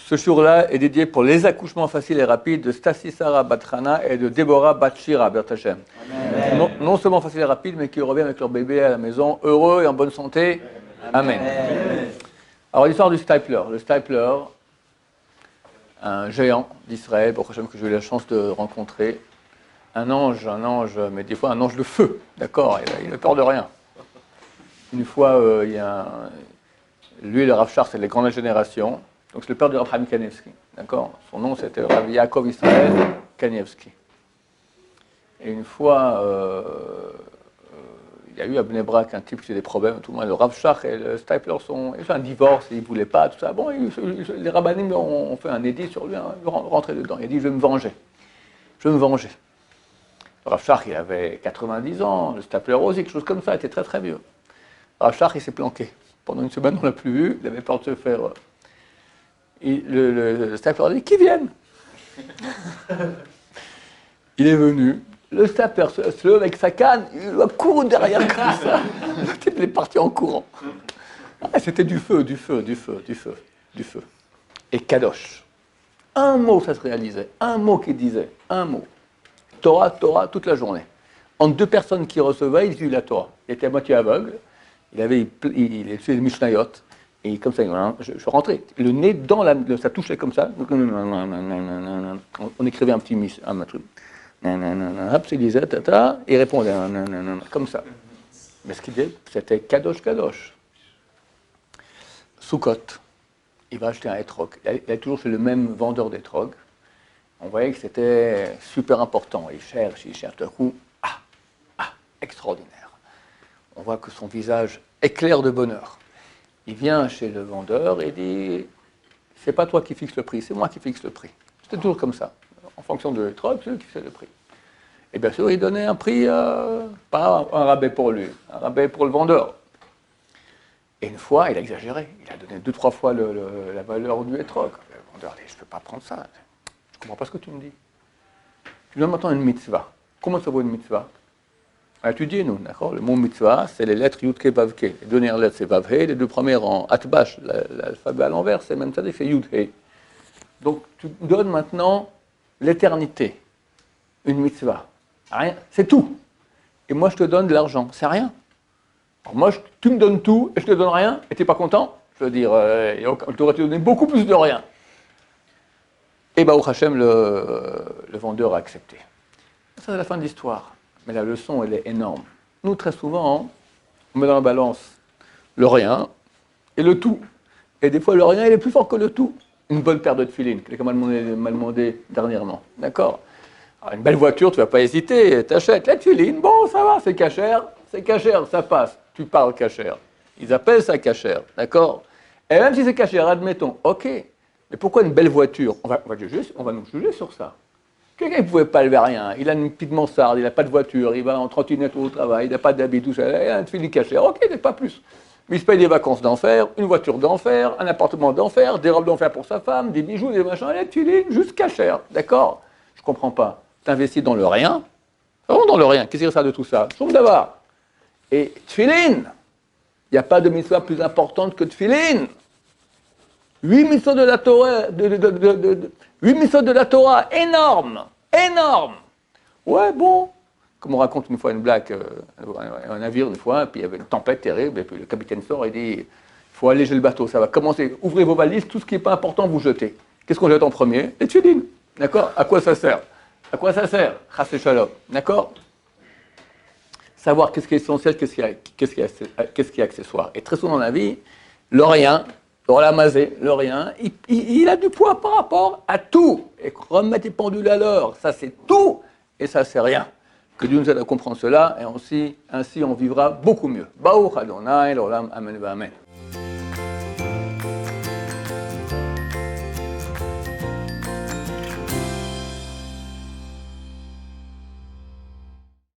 Ce jour-là est dédié pour les accouchements faciles et rapides de Stasi Sarah Batrana et de Déborah Batshira, Bertachem. Non seulement faciles et rapides, mais qui reviennent avec leur bébé à la maison, heureux et en bonne santé. Amen. Alors, l'histoire du Stapler. Le Stapler, un géant d'Israël, pour que j'ai eu la chance de rencontrer. Un ange, mais des fois un ange de feu, d'accord, il n'a peur de rien. Une fois, lui et le Rav Shach, c'est les grandes générations. Donc c'est le père du Rav Chaim Kanievski, d'accord. Son nom c'était Rav Yaakov Israël Kanievski. Et une fois, il y a eu à Bnei Brak un type qui a des problèmes, tout le monde, le Rav Shach et le Stapler ils ont un divorce, ils ne voulaient pas, tout ça. Bon, les rabbanim ont fait un édit sur lui, hein, rentrer dedans. Il a dit, je vais me venger. Je vais me venger. Le Rav Shach, il avait 90 ans, le Stapler aussi, quelque chose comme ça, il était très très vieux. Le Rav Shach, il s'est planqué. Pendant une semaine, on ne l'a plus vu, il avait peur de se faire... le Stapler a dit, qui vienne. Il est venu, le Stapler se lève avec sa canne, il a couru derrière comme ça. Le type est parti en courant. Ah, c'était du feu. Et Kadosh. Un mot, ça se réalisait. Un mot qu'il disait. Un mot. Torah, toute la journée. Entre deux personnes qui recevaient, il disait la Torah. Il était à moitié aveugle. Il étudiait les Mishnayot. Et comme ça, je rentrais. Le nez dans ça touchait comme ça. On écrivait un truc. Hop, il disait, tata, et il répondait, comme ça. Mais ce qu'il disait, c'était Kadosh. Soukot, il va acheter un etrog. Il a toujours fait le même vendeur d'etrog. On voyait que c'était super important. Il cherche, tout à coup, extraordinaire. On voit que son visage éclaire de bonheur. Il vient chez le vendeur et dit, c'est pas toi qui fixes le prix, c'est moi qui fixe le prix. C'était toujours comme ça. En fonction de l'étrog, c'est lui qui fait le prix. Et bien sûr, il donnait un prix, pas un rabais pour lui, un rabais pour le vendeur. Et une fois, il a exagéré. Il a donné 2-3 fois la valeur du etrog. Le vendeur dit, je ne peux pas prendre ça. Je ne comprends pas ce que tu me dis. Tu donnes maintenant une mitzvah. Comment ça vaut une mitzvah? On a étudié, nous, d'accord? Le mot mitzvah, c'est les lettres Yud Ke Vav Ke. Les deux dernières lettres, c'est Vav He. Les deux premières en Atbash, l'alphabet à l'envers, c'est même ça, c'est Yud He. Donc, tu donnes maintenant l'éternité. Une mitzvah. Rien, c'est tout. Et moi, je te donne de l'argent. C'est rien. Alors moi, tu me donnes tout et je te donne rien et tu n'es pas content? Je veux dire, je t'aurais donné beaucoup plus de rien. Et Baruch Hashem, le vendeur a accepté. Ça, c'est la fin de l'histoire. Mais la leçon, elle est énorme. Nous, très souvent, on met dans la balance le rien et le tout. Et des fois, le rien, il est plus fort que le tout. Une bonne paire de tefilines, quelqu'un m'a demandé dernièrement. D'accord? Alors, une belle voiture, tu ne vas pas hésiter, t'achètes la tuiline, bon, ça va, c'est cachère, ça passe. Tu parles cachère. Ils appellent ça cachère, d'accord? Et même si c'est cachère, admettons, ok, mais pourquoi une belle voiture? On va nous juger sur ça. Quelqu'un ne pouvait pas lever rien, il a une petite mansarde, il n'a pas de voiture, il va en trottinette au travail, il n'a pas d'habit, tout ça, il a une tuiline cachère, ok, mais pas plus. Mais il se paye des vacances d'enfer, une voiture d'enfer, un appartement d'enfer, des robes d'enfer pour sa femme, des bijoux, des machins, la tuiline, juste cachère, d'accord? Je ne comprends pas. T'investis dans le rien, vraiment dans le rien, qu'est-ce qu'il y a de tout ça? Choum d'avar. Et tefilin, il n'y a pas de mitzvah plus importante que tefilin. 8 mitzvot de la Torah, 8 mitzvot de la Torah, énorme. Ouais, bon, comme on raconte une fois une blague, un navire une fois, puis il y avait une tempête terrible, et puis le capitaine sort et dit, il faut alléger le bateau, ça va commencer, ouvrez vos valises, tout ce qui n'est pas important, vous jetez. Qu'est-ce qu'on jette en premier? Les tefilin, d'accord? À quoi ça sert? Chas et shalom, d'accord? Savoir qu'est-ce qui est essentiel, qu'est-ce qui est accessoire. Et très souvent dans la vie, le rien, le rien, il a du poids par rapport à tout. Et remettre les pendules à l'heure, ça c'est tout, et ça c'est rien. Que Dieu nous aide à comprendre cela, et ainsi on vivra beaucoup mieux. Baruch Adonai, l'olam, amen, amen.